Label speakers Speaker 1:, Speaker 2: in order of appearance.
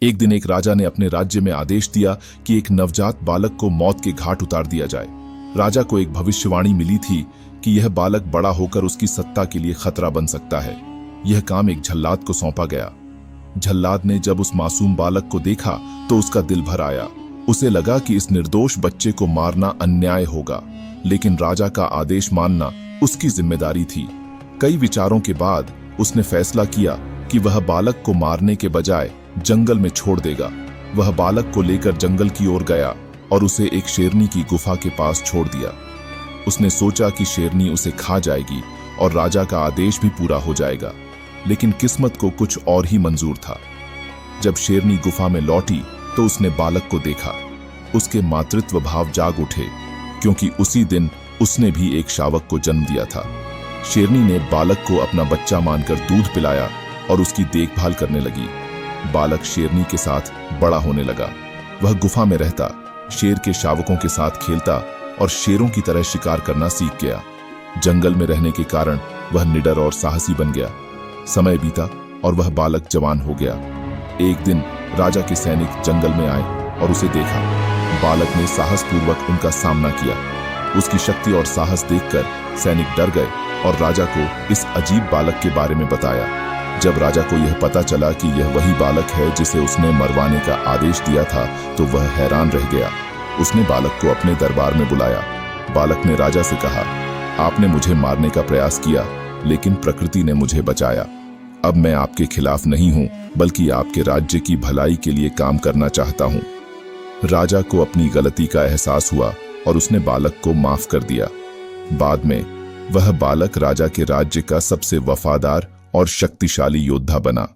Speaker 1: एक दिन एक राजा ने अपने राज्य में आदेश दिया कि एक नवजात बालक को मौत के घाट उतार दिया जाए। राजा को एक भविष्यवाणी मिली थी कि यह बालक बड़ा होकर उसकी सत्ता के लिए खतरा बन सकता है। यह काम एक जल्लाद को सौंपा गया। जल्लाद ने जब उस मासूम बालक को देखा तो उसका दिल भर आया। उसे लगा कि इस निर्दोष बच्चे को मारना अन्याय होगा, लेकिन राजा का आदेश मानना उसकी जिम्मेदारी थी। कई विचारों के बाद उसने फैसला किया कि वह बालक को मारने के बजाय जंगल में छोड़ देगा। वह बालक को लेकर जंगल की ओर गया और उसे एक शेरनी की गुफा के पास छोड़ दिया। उसने सोचा कि शेरनी उसे खा जाएगी और राजा का आदेश भी पूरा हो जाएगा, लेकिन किस्मत को कुछ और ही मंजूर था। जब शेरनी गुफा में लौटी तो उसने बालक को देखा। उसके मातृत्व भाव जाग उठे, क्योंकि उसी दिन उसने भी एक शावक को जन्म दिया था। शेरनी ने बालक को अपना बच्चा मानकर दूध पिलाया और उसकी देखभाल करने लगी। बालक शेरनी के साथ बड़ा होने लगा। वह गुफा में रहता, शेर के शावकों के साथ खेलता और शेरों की तरह शिकार करना सीख गया। जंगल में रहने के कारण वह निडर और साहसी बन गया। समय बीता और वह बालक जवान हो गया। एक दिन राजा के सैनिक जंगल में आए और उसे देखा। बालक ने साहसपूर्वक उनका सामना किया। उसकी शक्ति और साहस देखकर सैनिक डर गए और राजा को इस अजीब बालक के बारे में बताया। जब राजा को यह पता चला कि यह वही बालक है जिसे उसने मरवाने का आदेश दिया था, तो वह हैरान रह गया। उसने बालक को अपने दरबार में बुलाया। बालक ने राजा से कहा, आपने मुझे मारने का प्रयास किया, लेकिन प्रकृति ने मुझे बचाया। अब मैं आपके खिलाफ नहीं हूं, बल्कि आपके राज्य की भलाई के लिए काम करना चाहता हूं। राजा को अपनी गलती का एहसास हुआ और उसने बालक को माफ कर दिया। बाद में वह बालक राजा के राज्य का सबसे वफादार और शक्तिशाली योद्धा बना।